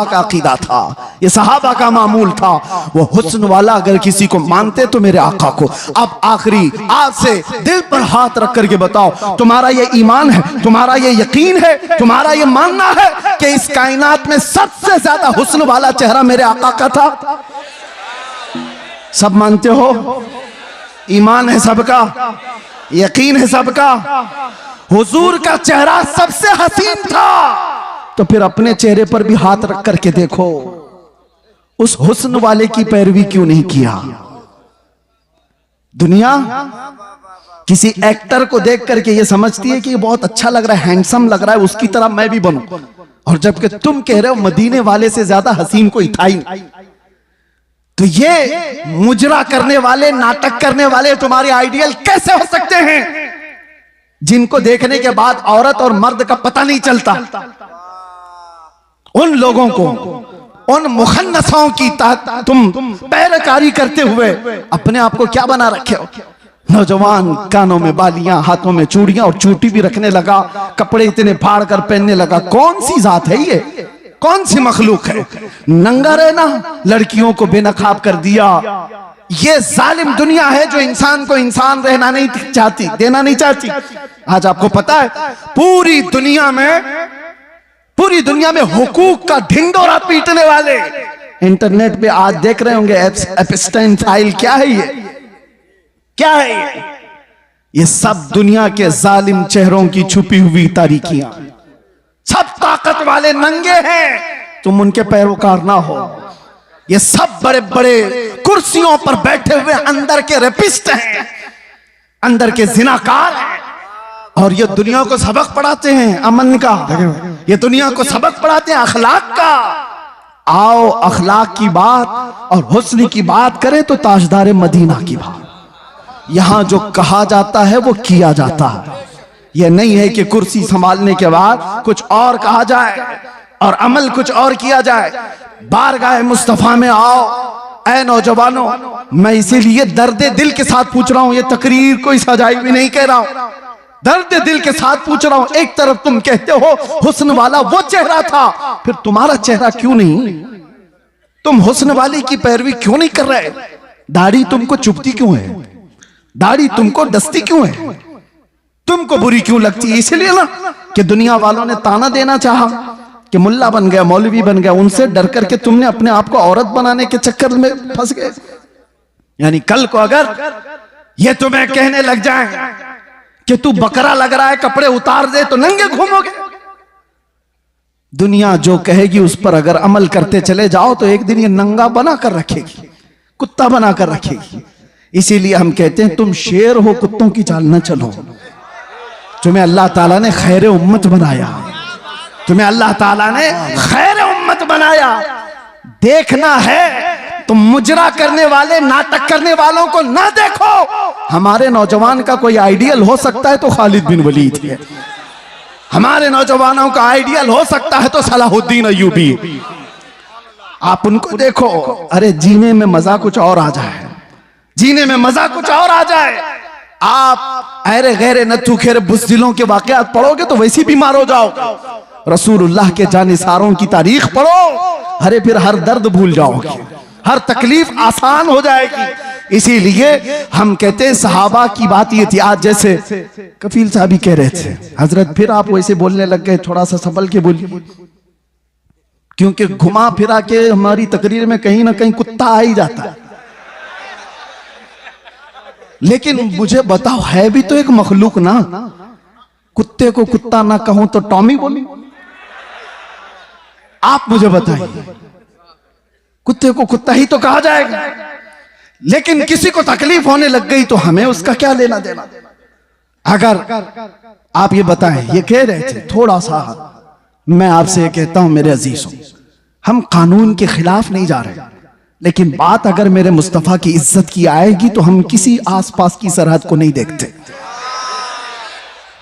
का अकीदा था, ये सहाबा का मामूल था। वो हुस्न वाला अगर किसी को मानते तो मेरे आका को। अब आखिरी आज से दिल पर हाथ रख करके बताओ, तुम्हारा ये ईमान है, तुम्हारा ये यकीन है, तुम्हारा ये मानना है कि इस कायनात में सबसे ज्यादा हुस्न वाला चेहरा मेरे आका का था? सब मानते हो? ईमान है सबका, यकीन है सबका, हुजूर का चेहरा सबसे हसीन था। तो फिर अपने चेहरे पर भी हाथ रख करके देखो, उस हुस्न वाले की पैरवी क्यों नहीं किया? दुनिया किसी एक्टर को देख करके ये समझती है कि ये बहुत अच्छा लग रहा है, हैंडसम लग रहा है, उसकी तरह मैं भी बनूं। और जबकि तुम कह रहे हो मदीने वाले से ज्यादा हसीन कोई था ही नहीं। तो ये मुजरा करने वाले, नाटक करने वाले तुम्हारे आइडियल कैसे हो सकते हैं, जिनको देखने के बाद औरत और मर्द का पता नहीं चलता? उन लोगों को, उन मुखन्नसों की तुम पैरकारी करते हुए अपने आप को क्या बना रखे हो? नौजवान कानों में बालियां, हाथों में चूड़ियां और चूटी भी रखने लगा, कपड़े इतने फाड़ कर पहनने लगा। कौन सी जात है ये? कौन सी मखलूक है? नंगा रहना लड़कियों को बेनकाब कर दिया। ये जालिम दुनिया है जो इंसान को इंसान रहना नहीं चाहती, देना नहीं चाहती। आज आपको पता है पूरी दुनिया में हुकूक का ढिंडोरा पीटने वाले इंटरनेट पे आज देख रहे होंगे एप्स्टाइन फाइल। क्या है ये? क्या है ये? ये सब दुनिया के जालिम चेहरों की छुपी हुई तारीकियां। सब ताकत वाले नंगे हैं, तुम उनके पैरोकार ना हो। ये सब बड़े बड़े कुर्सियों पर बैठे हुए अंदर के रेपिस्ट हैं, अंदर के जिनाकार हैं। और ये दुनिया को सबक पढ़ाते हैं अमन का, ये दुनिया को सबक पढ़ाते हैं अखलाक का। आओ अखलाक की बात और हुस्न की बात करें तो ताजदार मदीना की बात। यहां जो कहा जाता है वो किया जाता है। यह नहीं है कि कुर्सी संभालने के बाद कुछ और कहा जाए और अमल कुछ और किया जाए। बारगाह मुस्तफा में आओ ऐ नौजवानों। मैं इसीलिए दर्दे दिल के साथ पूछ रहा हूं, ये तकरीर कोई सजाई भी नहीं कह रहा हूं, दर्द दिल के साथ पूछ रहा हूं। एक तरफ तुम कहते हो हुस्न वाला वो चेहरा था, फिर तुम्हारा चेहरा क्यों नहीं? तुम हुस्न वाले की पैरवी क्यों नहीं कर रहे? दाढ़ी तुमको चुभती क्यों है? दाढ़ी तुमको डसती क्यों है? तुमको बुरी क्यों लगती है? इसलिए ना कि दुनिया वालों ने ताना देना चाहा कि मुल्ला बन गया, मौलवी बन गया, उनसे डर करके तुमने अपने आप को औरत बनाने के चक्कर में फंस गए। यानी कल को अगर ये तुम्हें कहने लग जाए कि तू बकरा लग रहा है, कपड़े उतार दे, तो नंगे घूमोगे। दुनिया जो कहेगी उस पर अगर अमल करते चले जाओ तो एक दिन ये नंगा बना कर रखेगी, कुत्ता बना कर रखेगी। इसीलिए हम कहते हैं तुम शेर हो, कुत्तों की चाल न चलो। तुम्हें अल्लाह ताला ने खैर उम्मत बनाया, तुम्हें अल्लाह ताला ने खैर उम्मत बनाया। देखना है तुम मुजरा करने वाले, नाटक करने वालों को ना देखो। हमारे नौजवान का कोई आइडियल हो सकता है तो खालिद बिन वलीद है, हमारे नौजवानों का आइडियल हो सकता है तो सलाहुद्दीन अय्यूबी। आप उनको देखो, अरे जीने में मजा कुछ और आ जाए, जीने में मजा कुछ और आ जाए। आप अरे गैरे नथु खेरे बुज़दिलों के वाकयात पढ़ोगे तो वैसे बीमार हो जाओगे। रसूलुल्लाह के जानिसारों की तारीख पढ़ो, अरे फिर हर दर्द भूल जाओगे, हर तकलीफ आसान हो जाएगी। इसीलिए हम कहते हैं सहाबा की बात ये थी। आज जैसे कफील साहब ही कह रहे थे, हजरत फिर आप वैसे बोलने लग गए, थोड़ा सा संभल के बोलिए, क्योंकि घुमा फिरा के हमारी तकरीर में कहीं ना कहीं कुत्ता आ ही जाता है। लेकिन मुझे बताओ, है भी तो एक मखलूक ना। कुत्ते को कुत्ता ना कहूं तो टॉमी बोलूं? आप मुझे बताइए, कुत्ते को कुत्ता ही तो कहा जाएगा। लेकिन किसी को तकलीफ होने लग गई तो हमें उसका क्या लेना देना? अगर आप ये बताएं, ये कह रहे थे थोड़ा सा, मैं आपसे ये कहता हूं मेरे अजीजों, हम कानून के खिलाफ नहीं जा रहे, लेकिन बात अगर मेरे मुस्तफा की इज्जत की आएगी तो हम किसी आसपास की सरहद को नहीं देखते।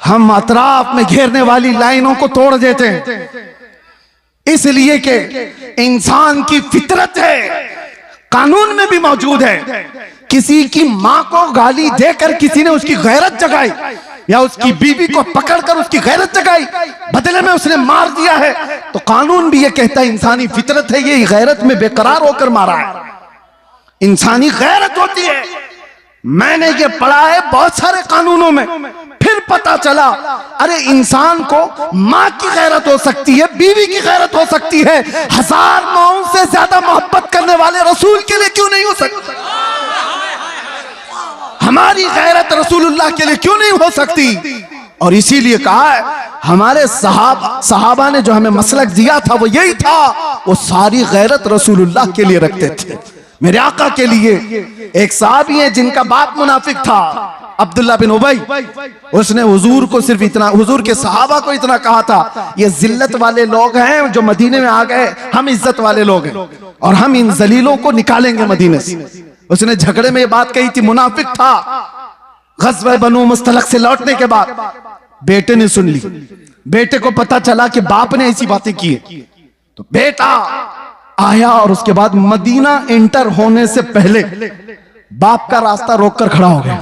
हम अतराफ में घेरने वाली लाइनों को तोड़ देते हैं, इसलिए कि इंसान की फितरत है, कानून में भी मौजूद है। किसी की मां को गाली देकर किसी ने उसकी गैरत जगाई, या उसकी बीवी को पकड़कर उसकी गैरत जगाई, बदले में उसने मार दिया है, तो कानून भी ये कहता है, इंसानी फितरत है, ये गैरत में बेकरार होकर मारा है, इंसानी गैरत होती है। मैंने ये पढ़ा है बहुत सारे कानूनों में, फिर पता चला अरे इंसान को माँ की गैरत हो सकती है, बीवी की गैरत हो सकती है, 1000 माओं से ज्यादा मोहब्बत करने वाले रसूल के लिए क्यों नहीं हो सकती? हमारी गैरत रसूलुल्लाह के लिए क्यों नहीं हो सकती? और इसीलिए कहा है, हमारे सहाबा ने जो हमें मसलक दिया था वो यही था, वो सारी गैरत रसूलुल्लाह के लिए रखते थे, मेरे आका के लिए। एक साहबी है जिनका बाप मुनाफिक था, अब्दुल्ला बिन उबई, उसने हुजूर को सिर्फ इतना, हुजूर के सहाबा को इतना कहा था, ये जिल्लत वाले लोग हैं जो मदीने में आ गए, हम इज्जत वाले लोग हैं और हम इन जलीलों को निकालेंगे मदीने से। उसने झगड़े में ये बात कही थी, मुनाफिक था। ग़ज़वा बनु मुस्तलक से लौटने के बाद बेटे ने सुन ली, बेटे को पता चला कि बाप ने ऐसी बातें की है, तो बेटा आया और उसके बाद मदीना एंटर होने से पहले बाप का रास्ता रोककर खड़ा हो गया।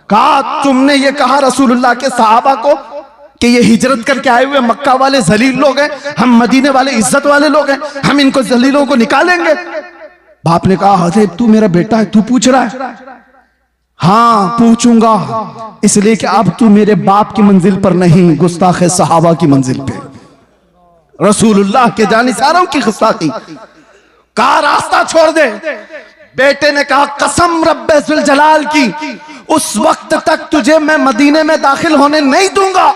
कहा, तुमने ये कहा रसूलुल्लाह के सहाबा को कि ये हिजरत करके आए हुए मक्का वाले जलील लोग हैं, हम मदीने वाले इज्जत वाले लोग हैं, हम इनको जलीलों को निकालेंगे। बाप ने कहा, अरे तू मेरा बेटा है, तू पूछ रहा है? हाँ पूछूंगा, इसलिए कि अब तू मेरे बाप की मंजिल पर नहीं, गुस्ताखे सहाबा की मंजिल पे, रसूलुल्लाह के जानिसारों की गुस्ताखी। कहा रास्ता छोड़ दे। बेटे ने कहा, कसम रब्बे जुल जलाल की, उस वक्त तक तुझे मैं मदीने में दाखिल होने नहीं दूंगा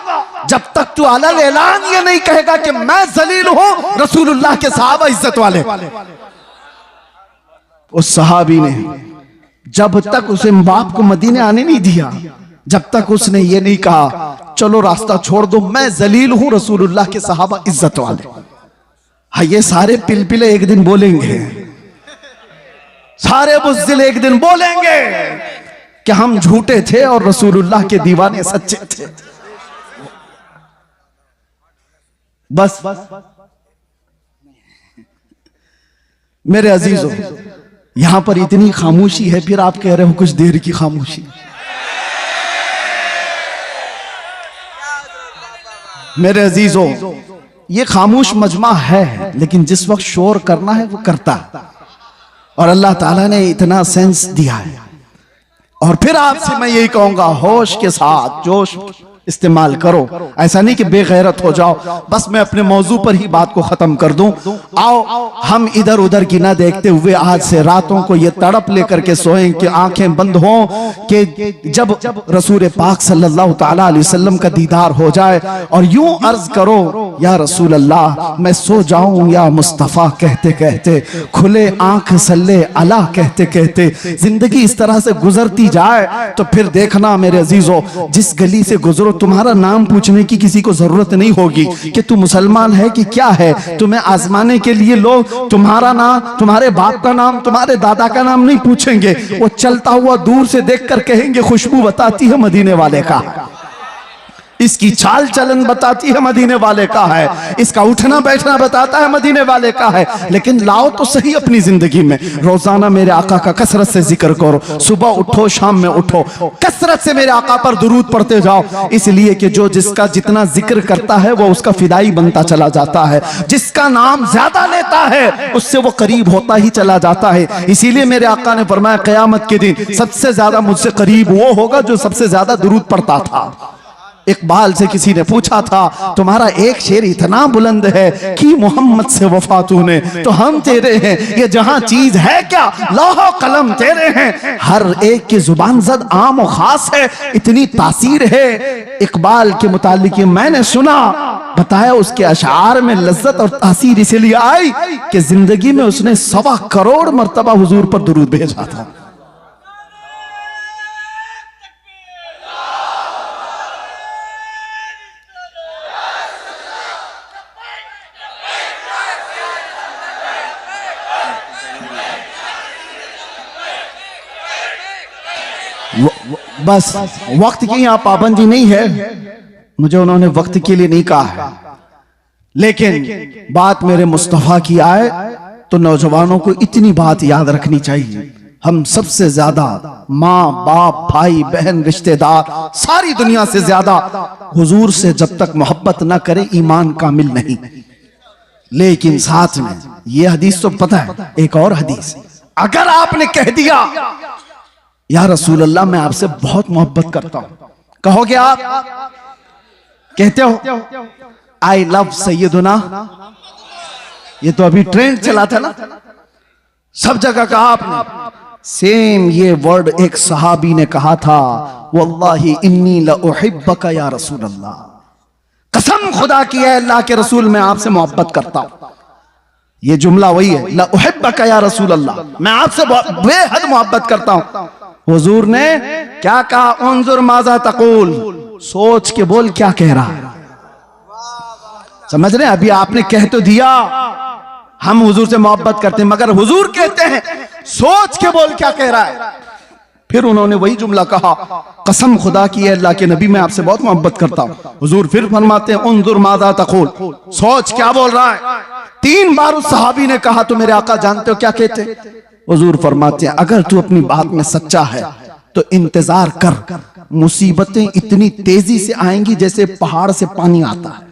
जब तक तू अलल ऐलान ये नहीं कहेगा कि मैं जलील हूं, रसूलुल्लाह के सहाबा इज्जत वाले। उस सहाबी ने जब तक उसे बाप को मदीने आने नहीं दिया, जब तक उसने ये नहीं कहा चलो रास्ता छोड़ दो, मैं जलील हूं, रसूलुल्लाह के सहाबा इज्जत वाले। हाँ, ये सारे पिलपिले एक दिन बोलेंगे, सारे बुज़दिल एक दिन बोलेंगे कि हम झूठे थे और रसूलुल्लाह के दीवाने सच्चे थे। बस मेरे अजीजों, यहां पर इतनी खामोशी है, फिर आप कह रहे हो कुछ देर की खामोशी। मेरे अजीजों, ये खामोश मजमा है, लेकिन जिस वक्त शोर करना है वो करता है, और अल्लाह ताला ने इतना सेंस दिया है। और फिर आपसे मैं यही कहूंगा, होश के साथ जोश इस्तेमाल करो, ऐसा नहीं कि बेगैरत हो जाओ। बस मैं अपने मौजू पर ही बात को खत्म कर दूं। आओ हम इधर उधर की ना देखते हुए आज से रातों को ये तड़प लेकर के सोएं कि आंखें बंद हों कि जब रसूल पाक सल्लल्लाहु ताला अलैहि वसल्लम का दीदार हो जाए, और यूं अर्ज करो, या रसूल अल्लाह मैं सो जाऊं या मुस्तफ़ा कहते कहते, खुले आंख सल्ले अला कहते कहते जिंदगी इस तरह से गुजरती जाए तो फिर देखना मेरे अजीजों, जिस गली से गुजरो तुम्हारा नाम पूछने की किसी को जरूरत नहीं होगी कि तू मुसलमान है कि क्या है। तुम्हें आजमाने के लिए लोग तुम्हारा नाम, तुम्हारे बाप का नाम, तुम्हारे दादा का नाम नहीं पूछेंगे, वो चलता हुआ दूर से देखकर कहेंगे खुशबू बताती है मदीने वाले का, इसकी चाल चलन बताती है मदीने वाले का है, इसका उठना बैठना बताता है मदीने वाले का है। लेकिन लाओ तो सही अपनी जिंदगी में रोजाना मेरे आका का कसरत से जिक्र करो, सुबह उठो शाम में उठो, कसरत से मेरे आका पर दुरूद पढ़ते जाओ, इसलिए कि जो जिसका जितना जिक्र करता है वो उसका फिदाई बनता चला जाता है, जिसका नाम ज्यादा लेता है उससे वो करीब होता ही चला जाता है। इसीलिए मेरे आका ने फरमाया, क़यामत के दिन सबसे ज्यादा मुझसे करीब वो होगा जो सबसे ज्यादा दुरूद पढ़ता था। इकबाल से किसी ने पूछा था, तुम्हारा एक शेर इतना बुलंद है कि मोहम्मद से वफा तूने, तो हम तेरे हैं, ये जहां चीज है क्या लौह कलम तेरे हैं, हर एक की जुबान जद आम और खास है, इतनी तासीर है इकबाल के मुतालिक। मैंने सुना, बताया उसके अशार में लज्जत और तासीर इसलिए आई कि जिंदगी में उसने 1.25 करोड़ मर्तबा हुजूर पर दुरूद भेजा था। बस वक्त की यहाँ पाबंदी नहीं है, मुझे उन्होंने वक्त के लिए नहीं कहा है, लेकिन बात मेरे मुस्तफा की आए तो नौजवानों को इतनी बात याद रखनी चाहिए। हम सबसे ज्यादा माँ बाप भाई बहन रिश्तेदार सारी दुनिया से ज्यादा हुजूर से जब तक मोहब्बत ना करे ईमान कामिल नहीं। लेकिन साथ में ये हदीस तो पता है, एक और हदीस, अगर आपने कह दिया या रसूल अल्लाह मैं आपसे बहुत मोहब्बत करता हूं, कहोगे आप, कहते हो आई लव सैयदुना, ये तो अभी ट्रेंड चला था ना, सब जगह कहा आपने। सेम ये वर्ड एक सहाबी ने कहा था, वल्लाहि इन्नी लउहिब्बका या रसूल अल्लाह, कसम खुदा की है अल्लाह के रसूल मैं आपसे मोहब्बत करता हूं। ये जुमला वही है, लउहिब्बका या रसूल अल्लाह, मैं आपसे बेहद मोहब्बत करता हूं। हुजूर ने क्या कहा, उन्जुर माजा तकूल, सोच के बोल क्या कह रहा है। समझ रहे हैं, अभी आपने कह तो दिया हम हुजूर से मोहब्बत करते हैं, मगर हुजूर कहते हैं सोच के बोल क्या कह रहा है। फिर उन्होंने वही जुमला कहा, कसम खुदा की है अल्लाह के नबी मैं आपसे बहुत मोहब्बत करता हूं। हुजूर फिर फरमाते हैं उन्जुर माजा तकूल, सोच क्या बोल रहा है। 3 बार उस सहाबी ने कहा तो मेरे आका जानते हो क्या कहते। हुजूर फरमाते हैं अगर तू अपनी बात में सच्चा है तो इंतजार कर, मुसीबतें इतनी तेजी से आएंगी जैसे पहाड़ से पानी आता है।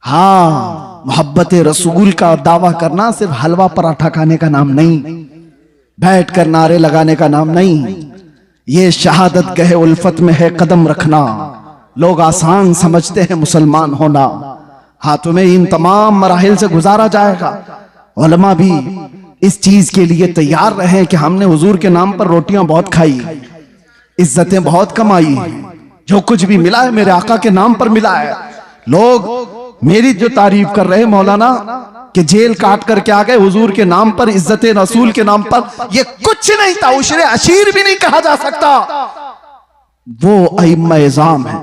हाँ, मोहब्बत रसूल का दावा करना सिर्फ हलवा पराठा खाने का नाम नहीं, बैठ कर नारे लगाने का नाम नहीं, ये शहादत गहे उल्फत में है कदम रखना। लोग आसान समझते हैं मुसलमान होना, हाँ तुम्हें इन तमाम मराहिल से गुजारा जाएगा। उलमा भी इस चीज के लिए तैयार रहे कि हमने हुजूर के नाम पर रोटियां बहुत खाई, इज्जतें बहुत कमाई, जो कुछ भी मिला है मेरे आका के नाम पर मिला है। लोग मेरी जो तारीफ कर रहे हैं मौलाना कि जेल काट करके आ गए हुजूर के नाम पर, इज्जत रसूल के नाम पर, ये कुछ नहीं था, उशरे अशीर भी नहीं कहा जा सकता। वो अइम्मा इज़ाम है।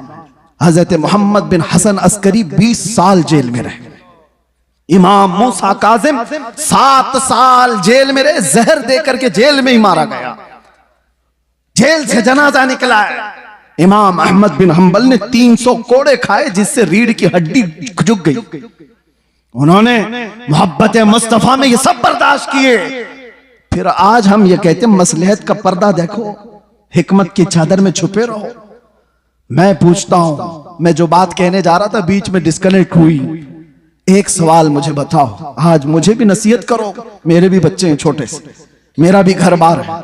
हजरत मोहम्मद बिन हसन अस्करी 20 साल जेल में रहे, इमाम मूसा काजिम 7 साल जेल में रहे, जहर दे करके जेल में ही मारा गया, जेल से जनाजा निकला है। इमाम अहमद बिन हंबल ने 300 कोड़े खाए जिससे रीढ़ की हड्डी झुक गई। उन्होंने मोहब्बत मुस्तफा में ये सब बर्दाश्त किए। फिर आज हम ये कहते हैं मसलहत का पर्दा देखो, हिकमत की चादर में छुपे रहो। मैं पूछता हूं, मैं जो बात कहने जा रहा था बीच में डिस्कनेक्ट हुई। एक सवाल मुझे बताओ, आज मुझे भी नसीहत करो, मेरे भी बच्चे हैं छोटे से, मेरा भी घर बार है,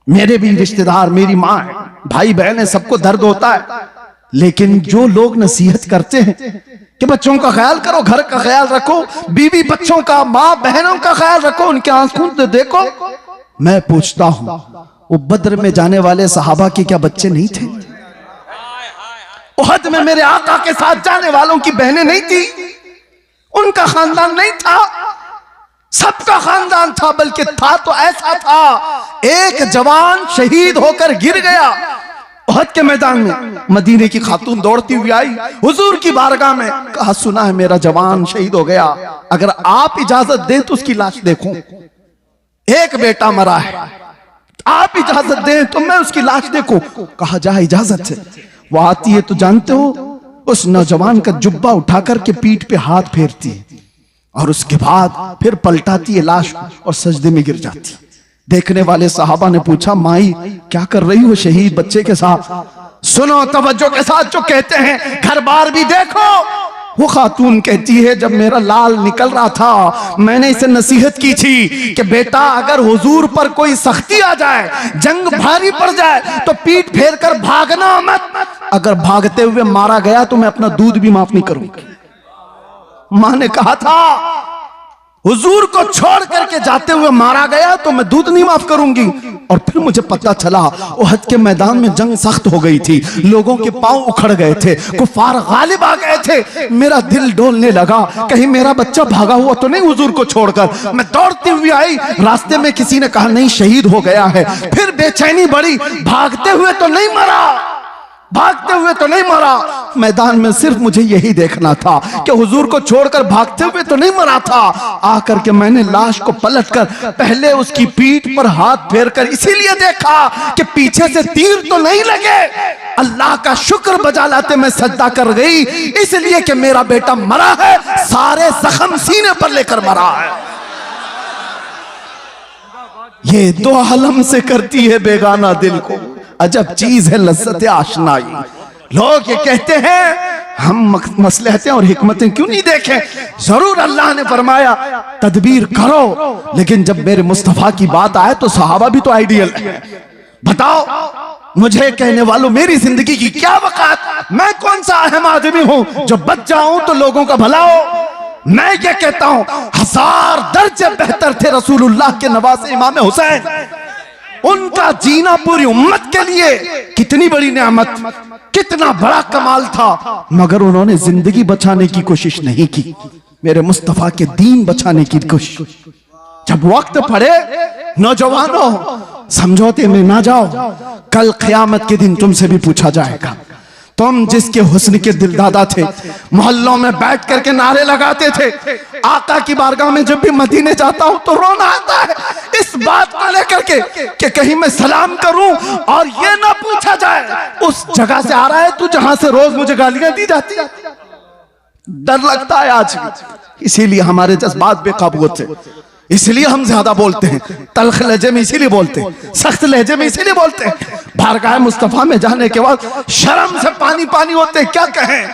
मेरे भी रिश्तेदार, मेरी माँ है, भाई बहन है, सबको दर्द होता है। लेकिन जो लोग नसीहत करते हैं कि बच्चों का ख्याल करो, घर का ख्याल रखो, बीवी बच्चों का, माँ बहनों का ख्याल रखो, उनके आंसू से देखो, मैं पूछता हूं वो बद्र में जाने वाले सहाबा के क्या बच्चे नहीं थे? उहद में मेरे आका के साथ जाने वालों की बहनें नहीं थी? उनका खानदान नहीं था? सबका खानदान था, बल्कि था तो ऐसा था, एक जवान शहीद होकर गिर गया उहद के मैदान में। मदीने की खातून दौड़ती हुई आई हुजूर की बारगाह में, कहा सुना है मेरा जवान शहीद हो गया, अगर आप इजाजत दें तो उसकी लाश देखूं। एक बेटा मरा है, आप इजाजत दें तो मैं उसकी लाश देखूं। कहा जा इजाजत से। वो आती है तो जानते हो, उस नौजवान का जुब्बा उठा करके पीठ पे हाथ फेरती है और उसके बाद फिर पलटाती है लाश और सजदे में गिर जाती। देखने वाले सहाबा ने पूछा, माई क्या कर रही हो शहीद बच्चे के साथ? सुनो तवज्जो के साथ जो कहते हैं, घर बार भी देखो। वो खातून कहती है जब मेरा लाल निकल रहा था मैंने इसे नसीहत की थी कि बेटा अगर हुजूर पर कोई सख्ती आ जाए, जंग भारी पड़ जाए तो पीठ फेर कर भागना मत, अगर भागते हुए मारा गया तो मैं अपना दूध भी माफ नहीं करूंगी। मां ने कहा था हुजूर को छोड़ करके जाते हुए मारा गया तो मैं दूध नहीं माफ करूंगी। और फिर मुझे पता चला उहद के मैदान में जंग सख्त हो गई थी, लोगों के पांव उखड़ गए थे, कुफार गालिब आ गए थे। मेरा दिल डोलने लगा, कहीं मेरा बच्चा भागा हुआ तो नहीं हुजूर को छोड़कर। मैं दौड़ती हुई आई, रास्ते में किसी ने कहा नहीं शहीद हो गया है। फिर बेचैनी बढ़ी, भागते हुए तो नहीं मरा, भागते हुए तो नहीं मरा। मैदान में सिर्फ मुझे यही देखना था कि हुजूर को छोड़कर भागते हुए तो नहीं मरा था। आकर के मैंने लाश को पलटकर पहले उसकी पीठ पर हाथ फेरकर इसीलिए देखा कि पीछे से तीर तो नहीं लगे। अल्लाह का शुक्र बजा लाते मैं सजदा कर गई, इसलिए कि मेरा बेटा मरा है, सारे जख्म सीने पर लेकर मरा है। ये दो आलम से करती है बेगाना दिल को, अजब चीज है लज्जत आशनाई। लोग ये कहते हैं हम मसलहतें और हिकमतें क्यों नहीं देखें। जरूर अल्लाह ने फरमाया तदबीर करो, लेकिन जब मेरे मुस्तफा की बात आए तो सहाबा भी तो आइडियल है। बताओ मुझे कहने वालों, मेरी जिंदगी की क्या वकात, मैं कौन सा अहम आदमी हूं जो बच जाऊं तो लोगों का भला हो। मैं ये कहता हूं 1000 दर्जे बेहतर थे रसूलुल्लाह के नवासे इमाम हुसैन। उनका जीना पूरी उम्मत के लिए कितनी बड़ी नेमत, कितना बड़ा कमाल था, मगर उन्होंने जिंदगी बचाने की कोशिश नहीं की, मेरे मुस्तफा के दीन बचाने की कोशिश। जब वक्त पड़े नौजवानों समझौते में ना जाओ, कल क़यामत के दिन तुमसे भी पूछा जाएगा। तुम जिसके हुस्न के दिलदादा थे, मोहल्लों में बैठ करके नारे लगाते थे, आका की बारगाह में जब भी मदीने जाता हूं तो रोना आता है इस बात को लेकर के कि कहीं मैं सलाम करूं और ये ना पूछा जाए उस जगह से आ रहा है तू जहां से रोज मुझे गालियां दी जाती। डर लगता है आज भी, इसीलिए हमारे जज्बात बेकाबू होते, इसलिए हम ज्यादा बोलते हैं, तल्ख लहजे में इसीलिए बोलते हैं, सख्त लहजे में इसीलिए बोलते हैं। बारगाह मुस्तफा में जाने के बाद शर्म से पानी पानी होते, क्या कहें।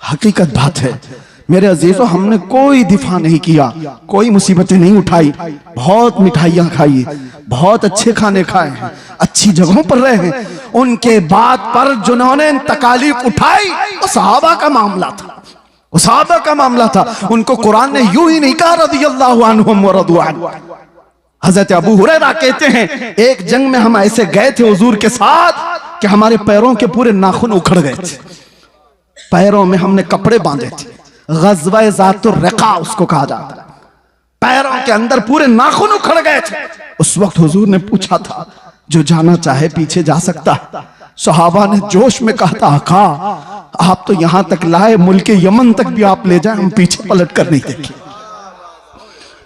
हकीकत बात है मेरे अजीजों, हमने कोई दिफा नहीं किया, कोई मुसीबतें नहीं उठाई, बहुत मिठाइयां खाई, बहुत अच्छे खाने खाए हैं, अच्छी जगहों पर रहे हैं। उनके बाद पर जिन्होंने तकालीफ उठाई वो सहाबा का मामला था, सहाबा का मामला था। उनको कुरान ने यूं ही नहीं कहा रज़ियल्लाहु अन्हुम व रज़ू अन्हु। हजरत अबू हुरैरा कहते हैं एक जंग में हम ऐसे गए थे हुजूर के साथ कि हमारे पैरों के पूरे नाखून उखड़ गए थे, पैरों में हमने कपड़े बांधे थे, ग़ज़वा ज़ातुर रिक़ा उसको कहा जाता है, पैरों के अंदर पूरे नाखून उखड़ गए थे। उस वक्त हुजूर ने पूछा था जो जाना चाहे पीछे जा सकता। सहाबा ने जोश में कहा था आका आप तो यहां तक लाए, मुल्क यमन तक भी आप ले जाए, हम पीछे पलट कर नहीं देखेंगे,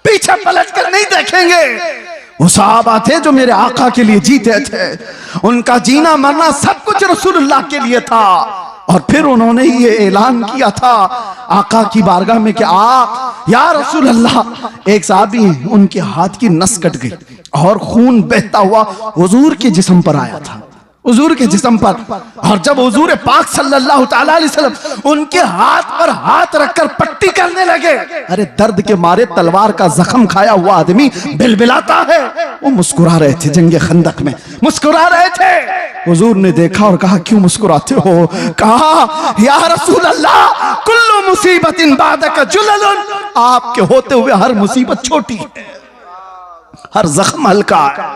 पीछे पलट कर नहीं देखेंगे। वो सहाबा थे जो मेरे आका के लिए जीते थे, उनका जीना मरना सब कुछ रसूलुल्लाह के लिए था। और फिर उन्होंने ये ऐलान किया था आका की बारगाह में कि या रसूल अल्लाह, एक साहबी उनके हाथ की नस कट गई और खून बहता हुआ हुजूर के जिस्म पर आया था, हुजूर के जिस्म पर। और जब हुजूर पाक सल्लल्लाहु ताला अलैहि वसल्लम उनके हाथ पर हाथ रखकर पट्टी करने लगे, अरे दर्द के मारे तलवार का जख्म खाया हुआ आदमी बिलबिलाता है, वो मुस्कुरा रहे थे, जंगे खंदक में मुस्कुरा रहे थे। हुजूर ने देखा और कहा क्यों मुस्कुराते हो। कहा या रसूल अल्लाह कुल्लु मुसीबतिन बादका जुललुन, आपके होते हुए हर मुसीबत छोटी है, हर जख्म हल्का है।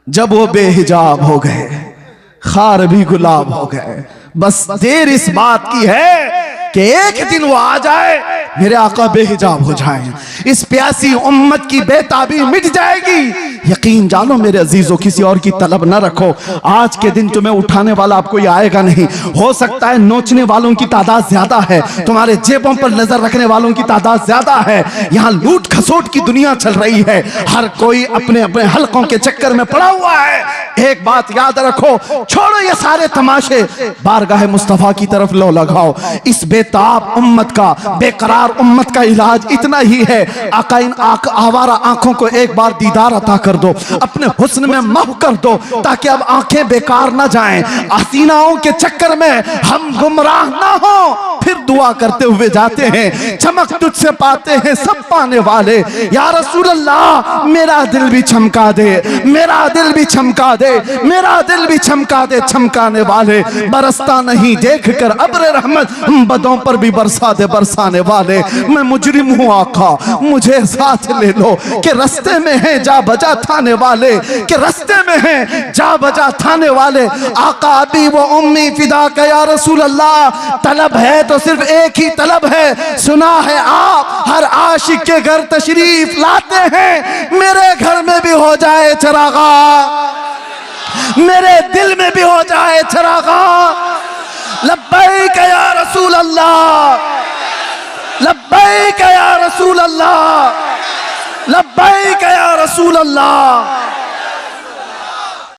जब वो बेहिजाब हो गए, खार भी गुलाब हो गए, बस देर इस बात की है कि एक दिन वो आ जाए, मेरे आका बेहिजाब हो जाए, इस प्यासी उम्मत की बेताबी मिट जाएगी। यकीन जानो मेरे अजीजों, किसी और की तलब न रखो। आज के दिन तुम्हें उठाने वाला आप कोई आएगा नहीं, हो सकता है नोचने वालों की तादाद ज्यादा है, तुम्हारे जेबों पर नजर रखने वालों की तादाद ज्यादा है। यहाँ लूट खसोट की दुनिया चल रही है, हर कोई अपने अपने हलकों के चक्कर में पड़ा हुआ है। एक बात याद रखो, छोड़ो ये सारे तमाशे, बारगाह मुस्तफा की तरफ लो लगाओ। इस बेताब उम्मत का, बेकरार उम्मत का इलाज इतना ही है, आका इन आवारा आंखों को एक बार दीदार अता कर दो, अपने हुस्न में महव कर दो, ताकि अब आंखें बेकार ना जाएं, हसीनाओं के चक्कर में हम गुमराह ना हो। फिर दुआ करते हुए जाते हैं, चमक तुझसे पाते हैं सब पाने वाले। या रसूल अल्लाह मेरा दिल भी चमका दे, मेरा दिल भी चमका दे, मेरा दिल भी चमका दे, चमकाने वाले। बरसता नहीं देख कर अब्र रहमत, बदों पर भी बरसा दे बरसाने वाले। मैं मुजरिम हूँ आका, मुझे साथ ले लो, कि रस्ते में है जा बजा थाने वाले, कि रस्ते में है जा बजा थाने वाले। आका अभी वो उम्मी फिदा का या रसूल अल्लाह, तलब है तो सिर्फ एक ही तलब है, सुना है आप हर आशिक के घर तशरीफ लाते हैं, मेरे घर में भी हो जाए चरागा, मेरे दिल में भी हो जाए चरागा। लब्बैक या रसूल अल्लाह, लब्बैक या रसूल अल्लाह, लब्बैक या रसूल अल्लाह।